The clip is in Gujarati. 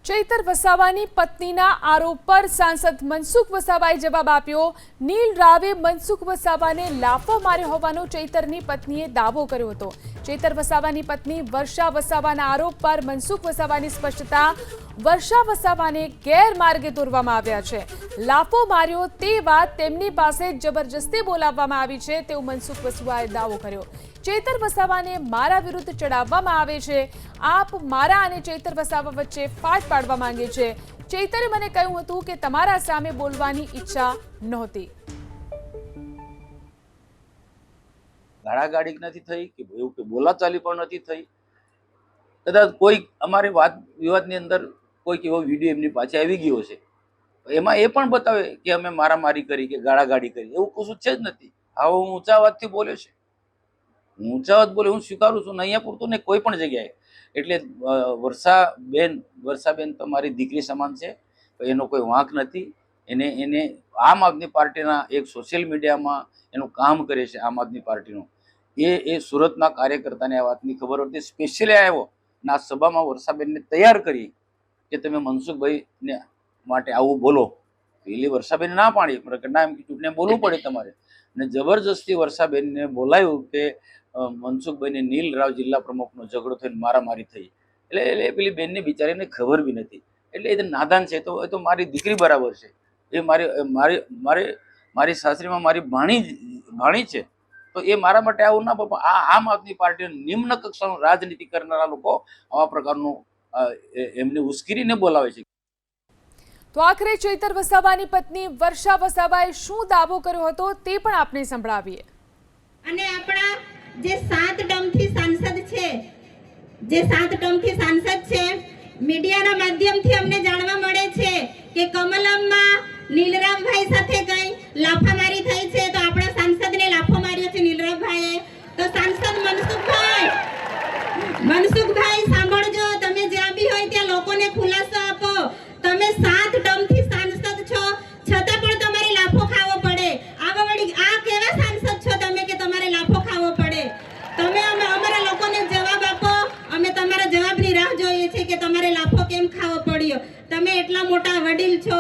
ચૈતર વસાવાની પત્નીના આરોપ પર સાંસદ મનસુખ વસાવાએ જવાબ આપ્યો। નીલ રાવે મનસુખ વસાવાને લાફો માર્યો હોવાનો ચૈતરની પત્નીએ દાવો કર્યો હતો। ચૈતર વસાવાની પત્ની વર્ષા વસાવાના આરોપ પર મનસુખ વસાવાની સ્પષ્ટતા। વર્ષા વસાવાને ગેરમાર્ગે દોરવામાં આવ્યા છે। લાફો માર્યો તે વાત તેમની પાસે જબરજસ્તી બોલાવવામાં આવી છે તેવું મનસુખ વસાવાએ દાવો કર્યો। ચૈતર વસાવાને મારા વિરુદ્ધ ચડાવવામાં આવે છે। આપ મારા અને ચૈતર વસાવા વચ્ચે ફાટ પાડવા માંગે છે। ચૈતરે મને કહ્યું હતું કે તમારા સામે બોલવાની ઈચ્છા નહોતી। ગાળાગાળી નથી થઈ કે એવું કે બોલાચાલી પણ નથી થઈ। કદાચ કોઈ અમારી વાત વિવાદની અંદર કોઈક એવો વિડીયો એમની પાસે આવી ગયો છે, એમાં એ પણ બતાવે કે અમે મારામારી કરી કે ગાળાગાળી કરી, એવું કશું છે જ નથી। આવો હું ઊંચા અવાજથી બોલ્યો છે, ઊંચા અવાજ બોલે હું સ્વીકારું છું, અહીંયા પૂરતું ને કોઈ પણ જગ્યાએ। એટલે વર્ષાબેન તમારી દીકરી સમાન છે, એનો કોઈ વાંક નથી। એને આમ આદમી પાર્ટીના એક સોશિયલ મીડિયામાં એનું કામ કરે છે આમ આદમી પાર્ટીનું। એ સુરતના કાર્યકર્તાને આ વાતની ખબર હતી, સ્પેશિયલી આવ્યો અને આ સભામાં વર્ષાબેનને તૈયાર કરી કે તમે મનસુખભાઈને માટે આવું બોલો। પેલી વર્ષાબેન ના પાડી, ના એમ ચૂંટણી બોલવું પડે તમારે, અને જબરજસ્તી વર્ષાબેનને બોલાવ્યું કે મનસુખભાઈને નીલ રાવ જિલ્લા પ્રમુખનો ઝઘડો થઈને મારામારી થઈ। એટલે પેલી બેનની બિચારીને ખબર બી નથી, એટલે એ નાદાન છે। એ તો મારી દીકરી બરાબર છે, એ મારી સાસરીમાં મારી ભાણી છે, તો એ મારા માટે આવું ના બાપા। આ આમ આદમી પાર્ટી નિમ્ન કક્ષાનું રાજનીતિ કરનારા લોકો આવા પ્રકારનું એમને ઉશ્કેરીને બોલાવે છે। તો આખરે ચૈતર વસાવાની પત્ની વર્ષા વસાવાએ શું દાવો કર્યો હતો તે પણ આપને સંભળાવીએ। અને આપણા જે 7 ટર્મથી સાંસદ છે, મીડિયાના માધ્યમથી અમને જાણવા મળે છે કે કમલમમાં નીલરામભાઈ સાથે કઈ લાફામારી થઈ છે, તો આપણા સાંસદને લાફો માર્યો છે નીલરામભાઈએ। તો સાંસદ મનસુખભાઈ સાંભળજો, તમે જ્યાં બી હોય ત્યાં લોકોને ખુલાસો આપો। તમે 7 ટર્મથી સાંસદ છો, છતાં પણ તમારે લાફો ખાવો પડે। આ કેવા સાંસદ છો તમે કે તમારે લાફો ખાવો પડે? તમે અમારા લોકોને જવાબ આપો, અમે તમારા જવાબની રાહ જોઈએ છીએ કે તમારે લાફો કેમ ખાવો પડ્યો। તમે એટલા મોટા વડીલ છો,